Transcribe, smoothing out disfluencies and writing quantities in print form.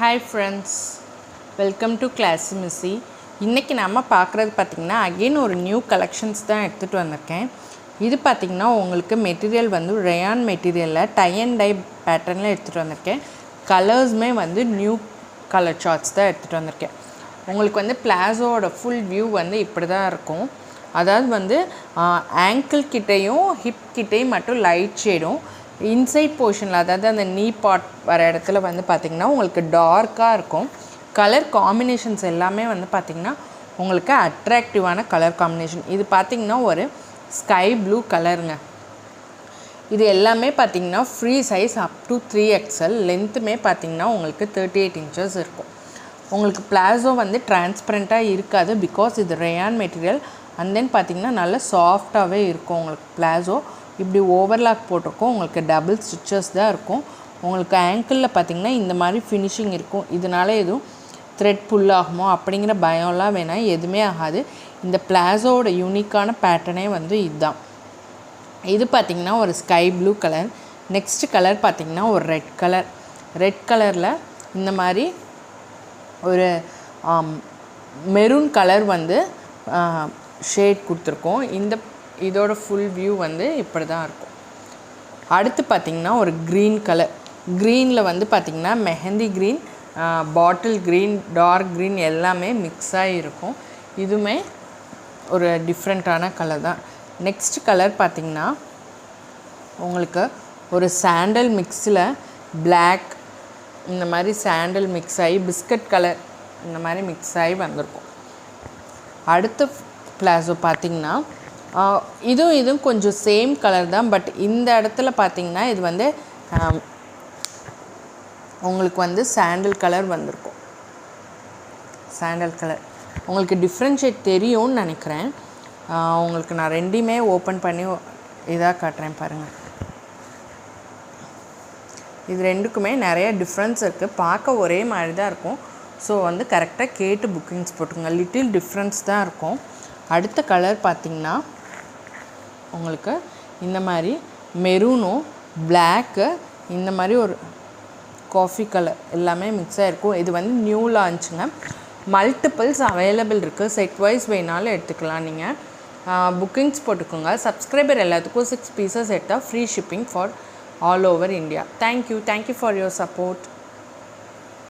Hi friends, welcome to Classy. இன்னைக்கு நாம பார்க்குறது பார்த்தீங்கன்னா அகைன் ஒரு நியூ கலெக்ஷன்ஸ் தான் எடுத்துகிட்டு வந்திருக்கேன். இது பார்த்தீங்கன்னா உங்களுக்கு மெட்டீரியல் வந்து ரயான் மெட்டீரியலில் டை அண்ட் டை பேட்டர்னில் எடுத்துகிட்டு வந்திருக்கேன். கலர்ஸுமே வந்து நியூ கலர் சார்ட்ஸ் தான் எடுத்துகிட்டு வந்திருக்கேன். உங்களுக்கு வந்து பிளாசோட ஃபுல் வியூ வந்து இப்படி தான் இருக்கும். அதாவது வந்து ஆங்கிள் கிட்டேயும் ஹிப் கிட்டேயும் மட்டும் லைட் ஷேடும், இன்சைட் போர்ஷனில் அதாவது அந்த நீ பார்ட் வர இடத்துல வந்து பார்த்திங்கன்னா உங்களுக்கு டார்க்காக இருக்கும். கலர் காம்பினேஷன்ஸ் எல்லாமே வந்து பார்த்திங்கன்னா உங்களுக்கு அட்ராக்டிவான கலர் காம்பினேஷன். இது பார்த்திங்கன்னா ஒரு ஸ்கை ப்ளூ கலருங்க. இது எல்லாமே பார்த்திங்கன்னா free size up to 3XL, லென்த்துமே பார்த்திங்கன்னா உங்களுக்கு 38 inches இருக்கும். உங்களுக்கு பிளாசோ வந்து டிரான்ஸ்பரண்ட்டாக இருக்காது, பிகாஸ் இது ரயான் மெட்டீரியல். அண்ட் தென் பார்த்திங்கன்னா நல்லா சாஃப்டாகவே இருக்கும். உங்களுக்கு பிளாசோ இப்படி ஓவர்லாக் போட்டிருக்கோம். உங்களுக்கு டபுள் ஸ்டிச்சஸ் தான் இருக்கும். உங்களுக்கு ஆங்கிளில் பார்த்திங்கன்னா இந்த மாதிரி ஃபினிஷிங் இருக்கும். இதனால் எதுவும் த்ரெட் புல் ஆகுமோ அப்படிங்கிற பயம்லாம் வேணாம், எதுவுமே ஆகாது. இந்த பிளாசோவோட யூனிக்கான பேட்டர்னே வந்து இதுதான். இது பார்த்திங்கன்னா ஒரு sky blue colour. Next colour பார்த்திங்கன்னா ஒரு ரெட் கலர். ரெட் கலரில் இந்த மாதிரி ஒரு மெரூன் கலர் வந்து ஷேட் கொடுத்துருக்கோம். இதோட ஃபுல் வியூ வந்து இப்படி தான் இருக்கும். அடுத்து பார்த்திங்கன்னா ஒரு க்ரீன் கலர். க்ரீனில் வந்து பார்த்திங்கன்னா mehndi green, bottle green, dark green எல்லாமே மிக்ஸாகி இருக்கும். இதுவுமே ஒரு டிஃப்ரெண்ட்டான கலர் தான். நெக்ஸ்ட் கலர் பார்த்திங்கன்னா உங்களுக்கு ஒரு சாண்டல் மிக்ஸில் பிளாக், இந்த மாதிரி சாண்டல் மிக்ஸ் ஆகி பிஸ்கட் கலர் இந்த மாதிரி மிக்ஸ் ஆகி வந்திருக்கும். அடுத்த பிளாசோ பார்த்திங்கன்னா இதுவும் கொஞ்சம் சேம் கலர் தான். பட் இந்த இடத்துல பார்த்திங்கன்னா இது வந்து உங்களுக்கு வந்து சாண்டல் கலர் வந்திருக்கும். சாண்டல் கலர் உங்களுக்கு டிஃப்ரென்ஷியேட் தெரியும்னு நினைக்கிறேன். உங்களுக்கு நான் ரெண்டையுமே ஓப்பன் பண்ணி இதாக காட்டுறேன் பாருங்கள். இது ரெண்டுக்குமே நிறைய டிஃப்ரென்ஸ் இருக்குது. பார்க்க ஒரே மாதிரி தான் இருக்கும். ஸோ வந்து கரெக்டாக கேட்டு புக்கிங்ஸ் போட்டுங்க. லிட்டில் டிஃப்ரென்ஸ் தான் இருக்கும். அடுத்த கலர் பார்த்திங்கன்னா உங்களுக்கு இந்த மாதிரி மெரூனும் பிளாக்கு, இந்த மாதிரி ஒரு காஃபி கலர் எல்லாமே மிக்ஸ் ஆகிருக்கும். இது வந்து நியூ லான்ச்சுங்க. மல்டிபிள்ஸ் அவைலபிள் இருக்குது. செட் வைஸ் வேணாலும் எடுத்துக்கலாம். நீங்கள் புக்கிங்ஸ் போட்டுக்கோங்க. சப்ஸ்கிரைபர் எல்லாத்துக்கும் 6 pieces எடுத்தால் free shipping for all over India. Thank you for your support.